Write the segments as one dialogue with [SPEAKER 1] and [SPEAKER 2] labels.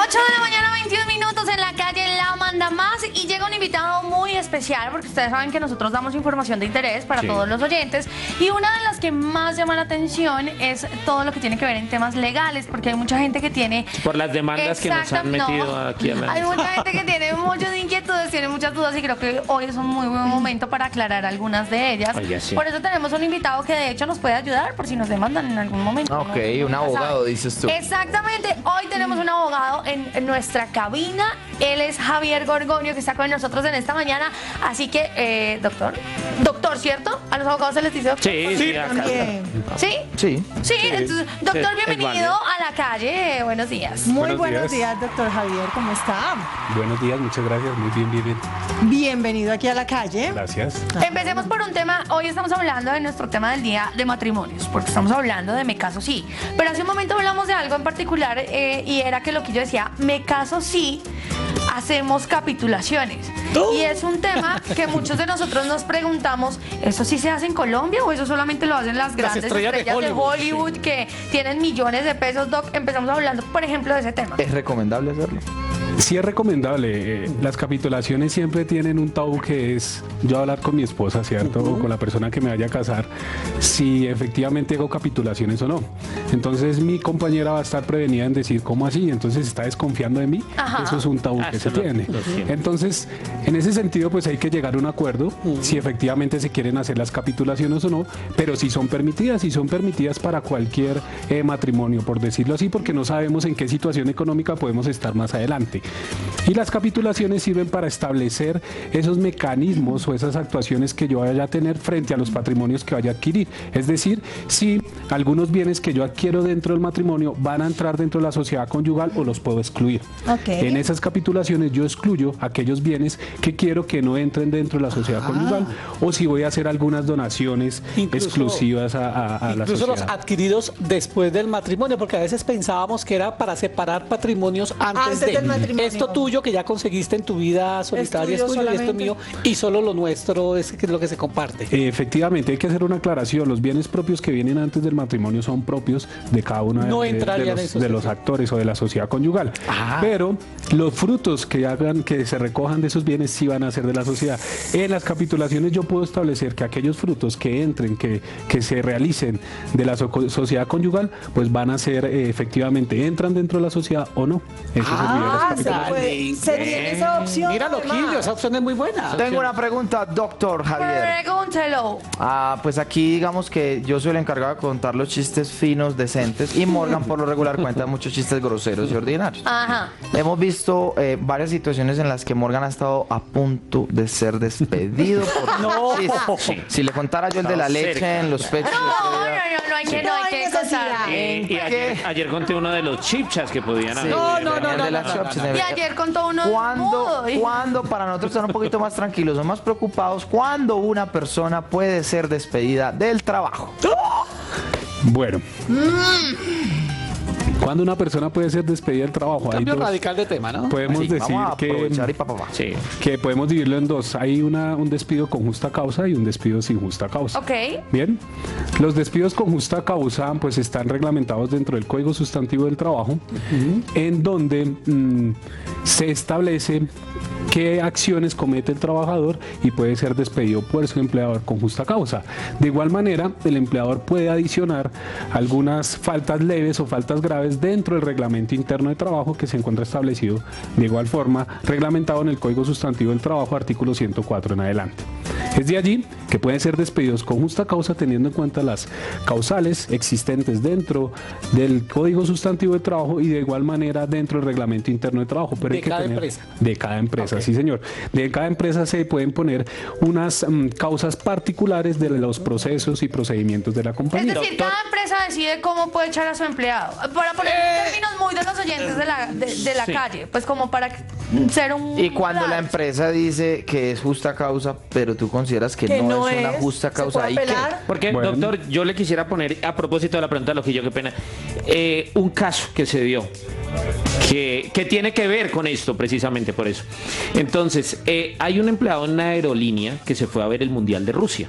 [SPEAKER 1] 8 de la mañana, 21 minutos en la calle La Manda Más y llega un invitado muy especial porque ustedes saben que nosotros damos información de interés para todos los oyentes y una de las que más llama la atención es todo lo que tiene que ver en temas legales porque hay mucha gente que tiene...
[SPEAKER 2] Por las demandas que nos han metido aquí a la...
[SPEAKER 1] Hay mucha gente que tiene muchas inquietudes, tiene muchas dudas y creo que hoy es un muy buen momento para aclarar algunas de ellas.
[SPEAKER 2] Oye, sí.
[SPEAKER 1] Por eso tenemos un invitado que de hecho nos puede ayudar por si nos demandan en algún momento.
[SPEAKER 3] Ok,
[SPEAKER 1] ¿no?
[SPEAKER 3] un abogado, dices tú.
[SPEAKER 1] Exactamente, hoy tenemos un abogado en nuestra cabina. Él es Javier Gorgonio, que está con nosotros en esta mañana. Así que, doctor, ¿cierto? ¿A los abogados se les dice doctor?
[SPEAKER 2] Sí, acá.
[SPEAKER 1] ¿Sí?
[SPEAKER 3] Sí.
[SPEAKER 1] Sí, entonces, doctor,
[SPEAKER 2] sí,
[SPEAKER 1] bienvenido
[SPEAKER 2] es válido.
[SPEAKER 1] a la calle. Buenos días.
[SPEAKER 4] Muy buenos días, doctor Javier, ¿cómo está?
[SPEAKER 5] Buenos días, muchas gracias, muy bien, bien, bien.
[SPEAKER 4] Bienvenido aquí a la calle.
[SPEAKER 5] Gracias.
[SPEAKER 1] Empecemos por un tema. Hoy estamos hablando de nuestro tema del día de matrimonios, porque estamos hablando de me caso sí. Pero hace un momento hablamos de algo en particular y era que lo que yo decía, me caso sí, hacemos capitulaciones. Y es un tema que muchos de nosotros nos preguntamos, ¿eso sí se hace en Colombia o eso solamente lo hacen las grandes estrellas de Hollywood que tienen millones de pesos, Doc? Empezamos hablando, por ejemplo, de ese tema.
[SPEAKER 3] ¿Es recomendable hacerlo?
[SPEAKER 5] Sí es recomendable, las capitulaciones siempre tienen un tabú que es yo hablar con mi esposa, ¿cierto? O con la persona que me vaya a casar, si efectivamente hago capitulaciones o no. Entonces mi compañera va a estar prevenida en decir, ¿cómo así? Entonces está desconfiando de mí.
[SPEAKER 1] Ajá.
[SPEAKER 5] Eso es un tabú que se tiene. Entonces, en ese sentido, pues hay que llegar a un acuerdo si efectivamente se quieren hacer las capitulaciones o no, pero si son permitidas, para cualquier matrimonio, por decirlo así, porque no sabemos en qué situación económica podemos estar más adelante. Y las capitulaciones sirven para establecer esos mecanismos o esas actuaciones que yo vaya a tener frente a los patrimonios que vaya a adquirir. Es decir, si algunos bienes que yo adquiero dentro del matrimonio van a entrar dentro de la sociedad conyugal o los puedo excluir.
[SPEAKER 4] Okay.
[SPEAKER 5] En esas capitulaciones yo excluyo aquellos bienes que quiero que no entren dentro de la sociedad conyugal o si voy a hacer algunas donaciones exclusivas a la sociedad.
[SPEAKER 6] Incluso los adquiridos después del matrimonio, porque a veces pensábamos que era para separar patrimonios antes
[SPEAKER 4] del matrimonio.
[SPEAKER 6] Esto tuyo que ya conseguiste en tu vida solitaria es tuyo y esto es mío y solo lo nuestro es lo que se comparte.
[SPEAKER 5] Efectivamente, hay que hacer una aclaración. Los bienes propios que vienen antes del matrimonio son propios de cada uno de los actores o de la sociedad conyugal. Pero los frutos que se recojan de esos bienes sí van a ser de la sociedad. En las capitulaciones yo puedo establecer que aquellos frutos que entren, que se realicen de la sociedad conyugal, pues van a ser efectivamente, entran dentro de la sociedad o no. Eso sería las capitulaciones.
[SPEAKER 4] ¿Se tiene esa opción?
[SPEAKER 6] Míralo, Quillo, esa opción es muy buena.
[SPEAKER 3] Tengo una pregunta, doctor Javier.
[SPEAKER 1] Pregúntelo.
[SPEAKER 3] Pues aquí digamos que yo soy el encargado de contar los chistes finos, decentes, y Morgan por lo regular cuenta muchos chistes groseros y ordinarios.
[SPEAKER 1] Ajá.
[SPEAKER 3] Hemos visto varias situaciones en las que Morgan ha estado a punto de ser despedido por chistes. Si le contara yo el de la leche en los pechos.
[SPEAKER 1] No hay que contar.
[SPEAKER 2] Y ayer conté uno de los chipchas que podían haber.
[SPEAKER 1] Y ayer contó uno
[SPEAKER 3] Cuando para nosotros estar un poquito más tranquilos o más preocupados, cuando una persona puede ser despedida del trabajo.
[SPEAKER 5] Bueno. Cuando una persona puede ser despedida del trabajo,
[SPEAKER 6] Cambio radical de tema, ¿no?
[SPEAKER 5] Podemos
[SPEAKER 3] Así,
[SPEAKER 5] decir
[SPEAKER 3] vamos a aprovechar y
[SPEAKER 5] que podemos dividirlo en dos. Hay un despido con justa causa y un despido sin justa causa.
[SPEAKER 1] Ok.
[SPEAKER 5] Bien. Los despidos con justa causa pues están reglamentados dentro del Código Sustantivo del Trabajo, en donde se establece qué acciones comete el trabajador y puede ser despedido por su empleador con justa causa. De igual manera, el empleador puede adicionar algunas faltas leves o faltas graves dentro del reglamento interno de trabajo que se encuentra establecido de igual forma reglamentado en el Código Sustantivo del Trabajo, artículo 104 en adelante. Es de allí que pueden ser despedidos con justa causa teniendo en cuenta las causales existentes dentro del Código Sustantivo de Trabajo y de igual manera dentro del reglamento interno de trabajo. Pero
[SPEAKER 6] de cada empresa.
[SPEAKER 5] De cada empresa, sí señor. De cada empresa se pueden poner unas causas particulares de los procesos y procedimientos de la compañía.
[SPEAKER 1] Es decir, cada empresa decide cómo puede echar a su empleado. Para poner términos muy de los oyentes de la calle, pues como para ser un...
[SPEAKER 3] Y cuando la empresa dice que es justa causa, pero tú consideras que no es una justa causa, ¿y qué?
[SPEAKER 2] Porque, doctor, yo le quisiera poner, a propósito de la pregunta de Loquillo, qué pena, un caso que se dio, que tiene que ver con esto, precisamente por eso. Entonces, hay un empleado en una aerolínea que se fue a ver el Mundial de Rusia.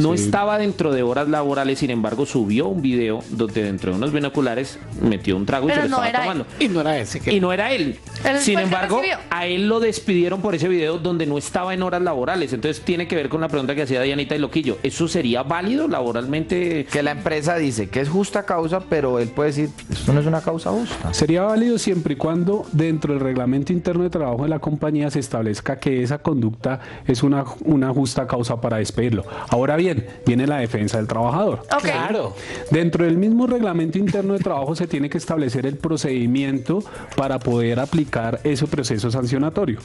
[SPEAKER 2] No
[SPEAKER 5] Sí.
[SPEAKER 2] estaba dentro de horas laborales, sin embargo, subió un video donde dentro de unos binoculares metió un trago y
[SPEAKER 1] Pero
[SPEAKER 2] se lo
[SPEAKER 1] no
[SPEAKER 2] estaba
[SPEAKER 1] era él.
[SPEAKER 2] tomando.
[SPEAKER 6] Y no era ese que...
[SPEAKER 2] Y no era él.
[SPEAKER 1] Él
[SPEAKER 2] Sin
[SPEAKER 1] fue el que
[SPEAKER 2] embargo,
[SPEAKER 1] recibió.
[SPEAKER 2] a él lo despidieron por ese video donde no estaba en horas laborales. Entonces tiene que ver con la pregunta que hacía Dianita y Loquillo. ¿Eso sería válido laboralmente?
[SPEAKER 3] Que la empresa dice que es justa causa, pero él puede decir, esto no es una causa justa.
[SPEAKER 5] Sería válido siempre y cuando dentro del reglamento interno de trabajo de la compañía se establezca que esa conducta es una justa causa para despedirlo. Ahora bien, viene la defensa del trabajador.
[SPEAKER 1] Ok.
[SPEAKER 6] Claro.
[SPEAKER 5] Dentro del mismo reglamento interno de trabajo se tiene que establecer el procedimiento para poder aplicar ese proceso sancionatorio.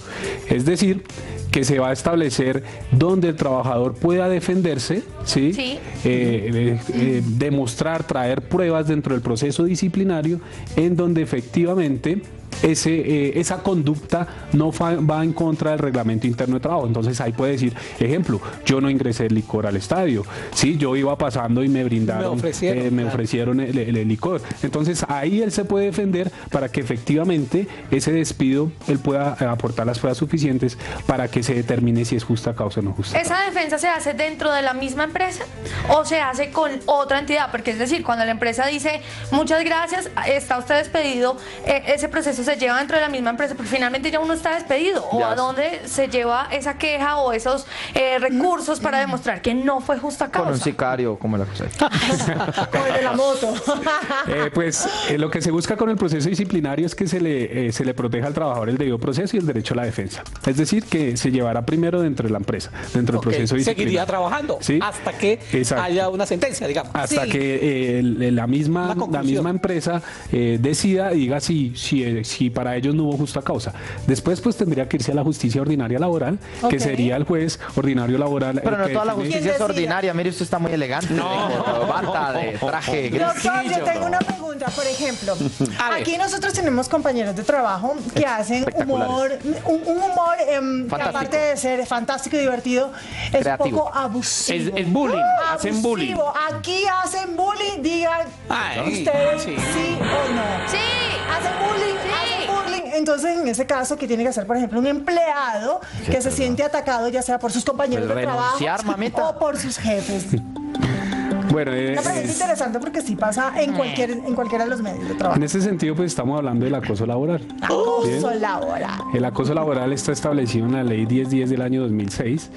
[SPEAKER 5] Es decir, que se va a establecer donde el trabajador pueda defenderse, ¿sí?
[SPEAKER 1] Sí.
[SPEAKER 5] Demostrar, traer pruebas dentro del proceso disciplinario en donde efectivamente esa conducta no va en contra del reglamento interno de trabajo. Entonces ahí puede decir, ejemplo, yo no ingresé el licor al estadio, ¿sí? Yo iba pasando y me brindaron, me ofrecieron el licor. Entonces ahí él se puede defender para que efectivamente ese despido él pueda aportar las pruebas suficientes para que se determine si es justa causa o no justa.
[SPEAKER 1] ¿Esa defensa se hace dentro de la misma empresa o se hace con otra entidad? Porque es decir, cuando la empresa dice muchas gracias, está usted despedido, ese proceso se lleva dentro de la misma empresa, porque finalmente ya uno está despedido. ¿O
[SPEAKER 3] Ya.
[SPEAKER 1] a dónde se lleva esa queja o esos recursos para demostrar que no fue justa
[SPEAKER 3] Con un
[SPEAKER 1] causa?
[SPEAKER 3] sicario como la cosa.
[SPEAKER 4] Como el de la moto.
[SPEAKER 5] Lo que se busca con el proceso disciplinario es que se le proteja al trabajador el debido proceso y el derecho a la defensa. Es decir, que se llevará primero dentro de la empresa, dentro del
[SPEAKER 6] Ok,
[SPEAKER 5] proceso disciplinario.
[SPEAKER 6] seguiría trabajando
[SPEAKER 5] Sí,
[SPEAKER 6] hasta que
[SPEAKER 5] exacto.
[SPEAKER 6] haya una sentencia, digamos.
[SPEAKER 5] Hasta
[SPEAKER 4] Sí.
[SPEAKER 5] que la misma
[SPEAKER 6] conclusión.
[SPEAKER 5] empresa decida y diga si para ellos no hubo justa causa. Después pues tendría que irse a la justicia ordinaria laboral, que
[SPEAKER 4] Ok.
[SPEAKER 5] sería el juez ordinario laboral.
[SPEAKER 3] Pero no
[SPEAKER 5] que
[SPEAKER 3] toda la
[SPEAKER 5] define-
[SPEAKER 3] justicia es
[SPEAKER 4] ¿Quién decide?
[SPEAKER 3] ordinaria. Mire, usted está muy elegante. No. Bata de traje gris.
[SPEAKER 4] Doctor, yo tengo una pregunta, por ejemplo.
[SPEAKER 6] A ver.
[SPEAKER 4] Aquí nosotros tenemos compañeros de trabajo que hacen humor, un humor que
[SPEAKER 3] Fantástico.
[SPEAKER 4] aparte de ser fantástico y divertido, es
[SPEAKER 3] Creativo.
[SPEAKER 4] un poco abusivo.
[SPEAKER 2] Es bullying, hacen bullying.
[SPEAKER 4] Abusivo. Aquí hacen bullying, digan
[SPEAKER 6] Ay,
[SPEAKER 4] ustedes
[SPEAKER 6] sí.
[SPEAKER 4] sí o no.
[SPEAKER 1] Sí.
[SPEAKER 4] Hacen bullying,
[SPEAKER 1] Sí.
[SPEAKER 4] hacen bullying. Entonces, en ese caso, ¿qué tiene que hacer, por ejemplo, un empleado que se siente atacado, ya sea por sus compañeros
[SPEAKER 3] Pues
[SPEAKER 4] de trabajo
[SPEAKER 3] renunciar, mamita.
[SPEAKER 4] o por sus jefes?
[SPEAKER 5] Bueno,
[SPEAKER 4] Una pregunta interesante porque sí pasa en cualquiera de los medios de
[SPEAKER 5] en
[SPEAKER 4] trabajo.
[SPEAKER 5] ese sentido pues estamos hablando del acoso laboral.
[SPEAKER 4] Acoso laboral.
[SPEAKER 5] El acoso laboral está establecido en la ley 1010 del año 2006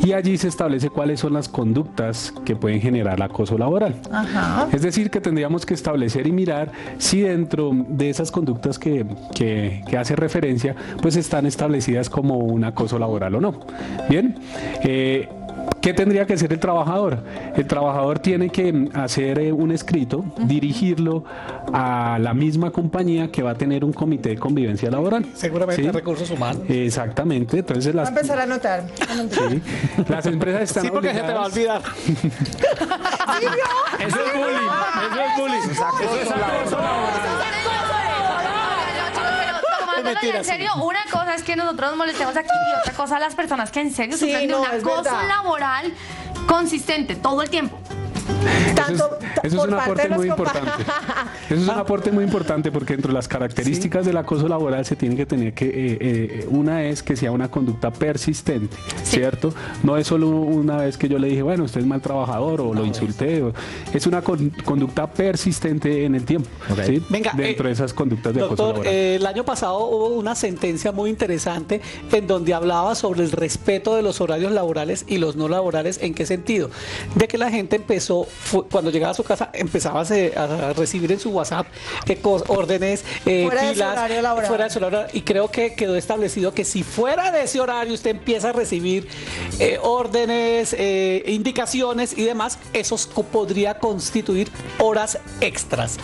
[SPEAKER 5] y allí se establece cuáles son las conductas que pueden generar el acoso laboral.
[SPEAKER 4] Ajá.
[SPEAKER 5] Es decir, que tendríamos que establecer y mirar si dentro de esas conductas que hace referencia, pues están establecidas como un acoso laboral o no. Bien, ¿qué tendría que hacer el trabajador? El trabajador tiene que hacer un escrito, dirigirlo a la misma compañía que va a tener un comité de convivencia laboral.
[SPEAKER 6] Seguramente
[SPEAKER 5] ¿Sí?
[SPEAKER 6] recursos humanos.
[SPEAKER 5] Exactamente, entonces
[SPEAKER 4] Voy a
[SPEAKER 5] las,
[SPEAKER 4] empezar a anotar.
[SPEAKER 5] sí, las empresas están
[SPEAKER 6] Sí, porque se te va a
[SPEAKER 5] obligadas.
[SPEAKER 6] olvidar.
[SPEAKER 2] Eso es bullying. Eso es bullying. Eso es acoso laboral.
[SPEAKER 1] Tomándolo
[SPEAKER 6] mentira,
[SPEAKER 1] en serio, una cosa es que nosotros nos molestemos aquí y otra cosa las personas que en serio
[SPEAKER 4] Sí,
[SPEAKER 1] sufren de
[SPEAKER 4] no,
[SPEAKER 1] un
[SPEAKER 4] es
[SPEAKER 1] acoso
[SPEAKER 4] verdad.
[SPEAKER 1] laboral consistente todo el tiempo.
[SPEAKER 4] Tanto
[SPEAKER 5] Eso es
[SPEAKER 4] por
[SPEAKER 5] un
[SPEAKER 4] parte
[SPEAKER 5] aporte
[SPEAKER 4] de los
[SPEAKER 5] muy
[SPEAKER 4] compa-
[SPEAKER 5] importante. Eso es un aporte muy importante porque entre las características del acoso laboral se tiene que tener que, una es que sea una conducta persistente, ¿cierto? No es solo una vez que yo le dije, bueno, usted es mal trabajador o lo insulté. Es una conducta persistente en el tiempo, ¿sí?
[SPEAKER 6] Venga,
[SPEAKER 5] dentro de esas conductas de acoso
[SPEAKER 6] Doctor,
[SPEAKER 5] laboral.
[SPEAKER 6] el año pasado hubo una sentencia muy interesante en donde hablaba sobre el respeto de los horarios laborales y los no laborales. ¿En qué sentido? De que la gente empezó, cuando llegaba a su casa, empezaba a recibir en su WhatsApp órdenes,
[SPEAKER 4] Fuera de su
[SPEAKER 6] pilas,
[SPEAKER 4] horario laboral.
[SPEAKER 6] fuera de su horario. Y creo que quedó establecido que si fuera de ese horario usted empieza a recibir órdenes, indicaciones y demás, eso podría constituir horas extras.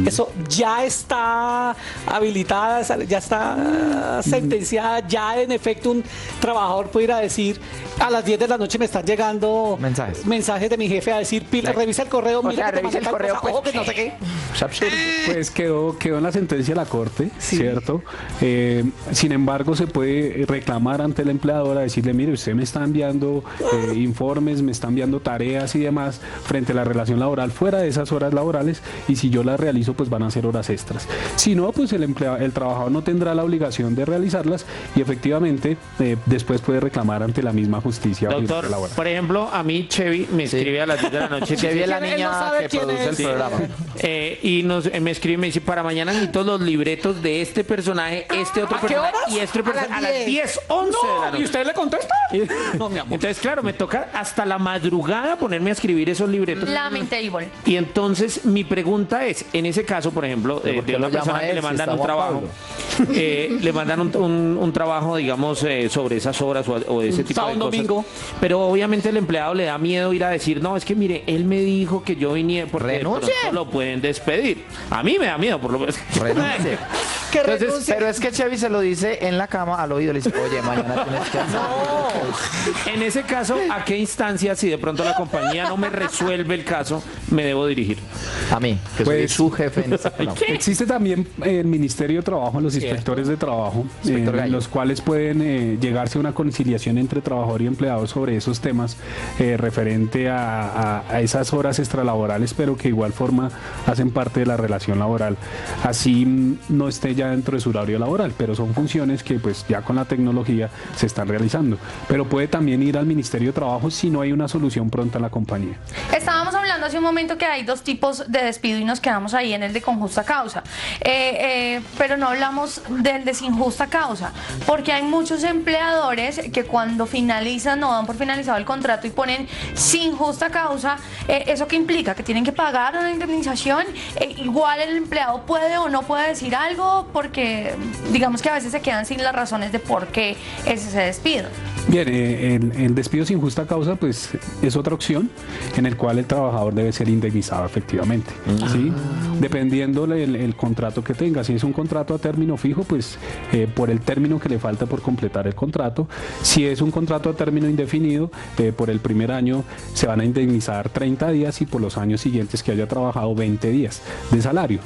[SPEAKER 6] Eso ya está habilitada, ya está sentenciada, ya en efecto un trabajador puede ir a decir a las 10 de la noche me están llegando
[SPEAKER 3] Mensajes.
[SPEAKER 6] de mi jefe a decir, pila, revisa el correo,
[SPEAKER 3] O sea,
[SPEAKER 6] mira que te
[SPEAKER 3] revisa
[SPEAKER 6] mandé
[SPEAKER 3] el
[SPEAKER 6] tal
[SPEAKER 3] correo,
[SPEAKER 6] cosa,
[SPEAKER 3] pues.
[SPEAKER 6] ojo, que no sé qué.
[SPEAKER 3] Es absurdo.
[SPEAKER 5] Pues quedó en la sentencia de la Corte, ¿cierto? Sin embargo, se puede reclamar ante la empleadora, decirle, mire, usted me está enviando informes, me está enviando tareas y demás frente a la relación laboral fuera de esas horas laborales, y si yo las realizo, pues van a ser horas extras. Si no, pues el trabajador no tendrá la obligación de realizarlas y efectivamente después puede reclamar ante la misma justicia
[SPEAKER 2] Doctor,
[SPEAKER 5] laboral.
[SPEAKER 2] por ejemplo, a mí Chevy me escribe a las 10 de la noche.
[SPEAKER 3] Chevy es la
[SPEAKER 6] Él no
[SPEAKER 3] niña
[SPEAKER 6] sabe
[SPEAKER 3] que
[SPEAKER 6] quién
[SPEAKER 3] produce
[SPEAKER 6] es.
[SPEAKER 3] el programa.
[SPEAKER 2] Y me escribe y me dice, para mañana necesito los libretos de este personaje, este otro
[SPEAKER 6] ¿A qué
[SPEAKER 2] personaje
[SPEAKER 6] horas?
[SPEAKER 2] y este personaje a las
[SPEAKER 6] 10.
[SPEAKER 2] 10, 11 de la noche.
[SPEAKER 6] ¿Y usted le contesta? No, mi amor.
[SPEAKER 2] Entonces, claro, me toca hasta la madrugada ponerme a escribir esos libretos.
[SPEAKER 1] Lamentable.
[SPEAKER 2] Y entonces mi pregunta es, en ese caso, por ejemplo,
[SPEAKER 3] ¿Por qué
[SPEAKER 2] de una
[SPEAKER 3] lo llama
[SPEAKER 2] persona que
[SPEAKER 3] él
[SPEAKER 2] le
[SPEAKER 3] si
[SPEAKER 2] mandan
[SPEAKER 3] está
[SPEAKER 2] un
[SPEAKER 3] Juan
[SPEAKER 2] trabajo, le mandan un trabajo, digamos, sobre esas horas o de ese tipo
[SPEAKER 6] sábado,
[SPEAKER 2] de cosas.
[SPEAKER 6] domingo.
[SPEAKER 2] Pero obviamente el empleado le da miedo ir a decir, no, es que mire, él me dijo que yo viniera porque de
[SPEAKER 3] ¡Renuncie!
[SPEAKER 2] pronto lo pueden despedir. A mí me da miedo, por lo menos.
[SPEAKER 3] Renuncie.
[SPEAKER 4] Que
[SPEAKER 2] Entonces,
[SPEAKER 4] renuncie.
[SPEAKER 3] Pero es que Chevy se lo dice en la cama al oído, le dice, oye, mañana tienes que hacer.
[SPEAKER 2] En ese caso, ¿a qué instancia, si de pronto la compañía no me resuelve el caso, me debo dirigir?
[SPEAKER 3] A mí, que soy
[SPEAKER 5] Pues-
[SPEAKER 3] su jefe en este programa.
[SPEAKER 5] Existe también el Ministerio de Trabajo, los inspectores de trabajo,
[SPEAKER 3] Inspector Gallo.
[SPEAKER 5] los cuales pueden llegarse a una conciliación entre trabajador y empleado sobre esos temas referente a esas horas extralaborales, pero que de igual forma hacen parte de la relación laboral. Así no esté ya dentro de su horario laboral, pero son funciones que pues ya con la tecnología se están realizando. Pero puede también ir al Ministerio de Trabajo si no hay una solución pronta en la compañía.
[SPEAKER 1] Estábamos hablando hace un momento que hay dos tipos de despido y nos quedamos ahí en el de con justa causa. Pero no hablamos del de sin justa causa, porque hay muchos empleadores que cuando finalizan o dan por finalizado el contrato y ponen sin justa causa, ¿eso qué implica? Que tienen que pagar una indemnización. Igual el empleado puede o no puede decir algo, porque digamos que a veces se quedan sin las razones de por qué es ese despido.
[SPEAKER 5] Bien, el despido sin justa causa pues es otra opción en el cual el trabajador debe ser indemnizado efectivamente, ¿sí? Dependiendo el contrato que tenga. Si es un contrato a término fijo, pues por el término que le falta por completar el contrato. Si es un contrato a término indefinido, por el primer año se van a indemnizar 30 días y por los años siguientes que haya trabajado 20 días de salario.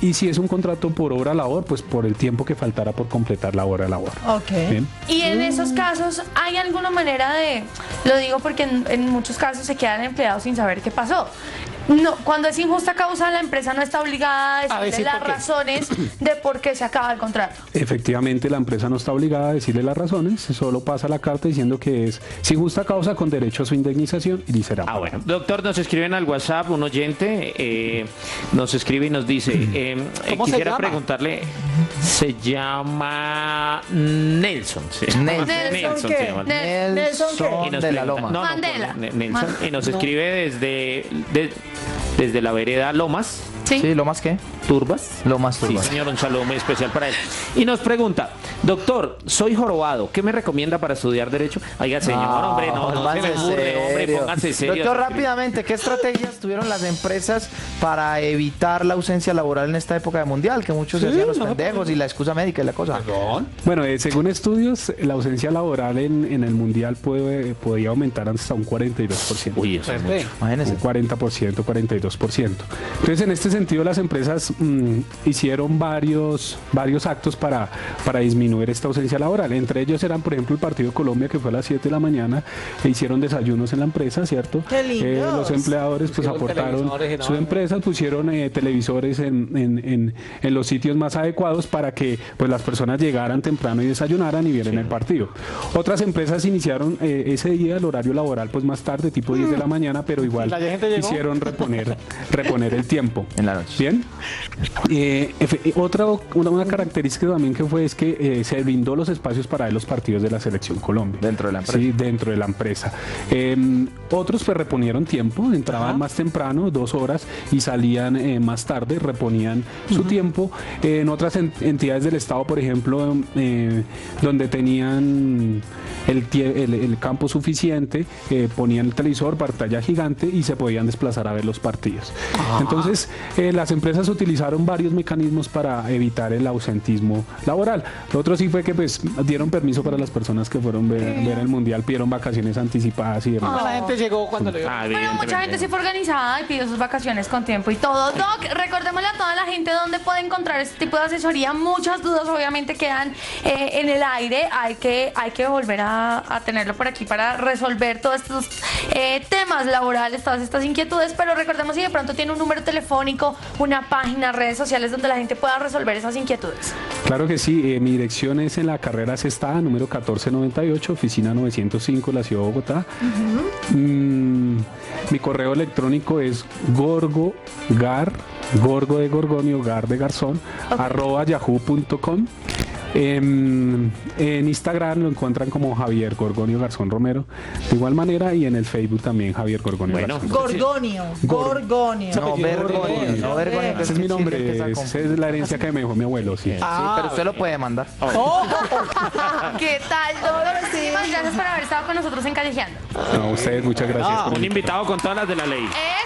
[SPEAKER 5] Y si es un contrato por hora labor, pues por el tiempo que faltará por completar la hora labor.
[SPEAKER 4] Ok.
[SPEAKER 5] Bien.
[SPEAKER 1] Y en esos casos, ¿hay alguna manera de, lo digo porque en muchos casos se quedan empleados sin saber qué pasó? No, cuando es injusta causa, la empresa no está obligada a decirle
[SPEAKER 6] decir
[SPEAKER 1] las
[SPEAKER 6] por qué.
[SPEAKER 1] razones de por qué se acaba el contrato.
[SPEAKER 5] Efectivamente, la empresa no está obligada a decirle las razones, solo pasa la carta diciendo que es sin justa causa con derecho a su indemnización y será pagada.
[SPEAKER 2] Bueno, doctor, nos escriben al WhatsApp un oyente, nos escribe y nos dice,
[SPEAKER 6] ¿Cómo se
[SPEAKER 2] quisiera
[SPEAKER 6] llama?
[SPEAKER 2] preguntarle, se llama Nelson. Sí.
[SPEAKER 3] Nelson.
[SPEAKER 1] Nelson,
[SPEAKER 4] ¿qué?
[SPEAKER 2] se llama.
[SPEAKER 4] ¿Nelson qué?
[SPEAKER 2] Y nos
[SPEAKER 3] de la
[SPEAKER 2] pregunta-
[SPEAKER 3] Loma.
[SPEAKER 1] Mandela.
[SPEAKER 2] Nelson, y nos escribe desde la vereda Lomas,
[SPEAKER 1] ¿Sí?
[SPEAKER 3] Sí, ¿lo más qué?
[SPEAKER 2] Turbas.
[SPEAKER 3] Lo más
[SPEAKER 2] Sí,
[SPEAKER 3] turbo.
[SPEAKER 2] señor, un saludo muy especial para él. Y nos pregunta, doctor, soy jorobado, ¿qué me recomienda para estudiar Derecho? Oiga, señor, hombre, no se
[SPEAKER 3] póngase
[SPEAKER 2] me burle, hombre,
[SPEAKER 3] serio.
[SPEAKER 2] póngase serio.
[SPEAKER 3] Doctor, rápidamente, ¿qué estrategias tuvieron las empresas para evitar la ausencia laboral en esta época de mundial? Que muchos se hacían los pendejos y la excusa médica y la cosa.
[SPEAKER 5] Bueno, según estudios, la ausencia laboral en el mundial podía aumentar hasta un 42%.
[SPEAKER 2] Uy, eso es mucho.
[SPEAKER 3] Imagínense.
[SPEAKER 5] Un 40%, 42%. Entonces, en este sentido, las empresas hicieron varios actos para disminuir esta ausencia laboral. Entre ellos eran, por ejemplo, el Partido de Colombia, que fue a las 7 de la mañana, e hicieron desayunos en la empresa, ¿cierto?
[SPEAKER 4] ¡Qué lindos!
[SPEAKER 5] Los empleadores pues
[SPEAKER 6] Pusieron
[SPEAKER 5] aportaron
[SPEAKER 6] televisores, ¿no?
[SPEAKER 5] su empresa, pusieron televisores en los sitios más adecuados para que pues las personas llegaran temprano y desayunaran y vieran el partido. Otras empresas iniciaron ese día el horario laboral pues más tarde, tipo 10 de la mañana, pero igual
[SPEAKER 6] ¿La gente llegó?
[SPEAKER 5] hicieron reponer el tiempo.
[SPEAKER 3] En la noche.
[SPEAKER 5] Bien. Una característica también que fue es que se brindó los espacios para ver los partidos de la Selección Colombia.
[SPEAKER 3] Dentro de la empresa.
[SPEAKER 5] Sí, dentro de la empresa. Otros pues reponieron tiempo, entraban más temprano, 2 horas, y salían más tarde, reponían su tiempo. En otras entidades del Estado, por ejemplo, donde tenían el campo suficiente, ponían el televisor, pantalla gigante y se podían desplazar a ver los partidos. Entonces, las empresas utilizaron varios mecanismos para evitar el ausentismo laboral. Lo otro sí fue que pues dieron permiso para las personas que fueron ver el mundial, pidieron vacaciones anticipadas y demás.
[SPEAKER 6] La gente llegó cuando le dio.
[SPEAKER 1] Pero mucha gente sí fue organizada y pidió sus vacaciones con tiempo y todo. Doc, recordémosle a toda la gente dónde puede encontrar este tipo de asesoría. Muchas dudas obviamente quedan en el aire. Hay que volver a tenerlo por aquí para resolver todos estos temas laborales, todas estas inquietudes. Pero recordemos si de pronto tiene un número telefónico, una página, redes sociales donde la gente pueda resolver esas inquietudes.
[SPEAKER 5] Claro que sí, mi dirección es en la carrera Cestada, número 1498, oficina 905, la ciudad de Bogotá. Mi correo electrónico es gorgo de Gorgonio, gar de Garzón, @yahoo.com. En Instagram lo encuentran como Javier Gorgonio Garzón Romero, de igual manera, y en el Facebook también Javier Gorgonio Garzón.
[SPEAKER 4] Gorgonio.
[SPEAKER 3] No, Bergonio. No, Bergonio.
[SPEAKER 5] Ese es mi nombre, esa es la herencia que me dejó mi abuelo, sí.
[SPEAKER 3] Sí, pero usted lo puede mandar.
[SPEAKER 1] ¿Qué tal, Doc? Muchísimas gracias por haber estado con nosotros en Callejeando.
[SPEAKER 5] No, ustedes, muchas gracias.
[SPEAKER 2] Un invitado con todas las de la ley.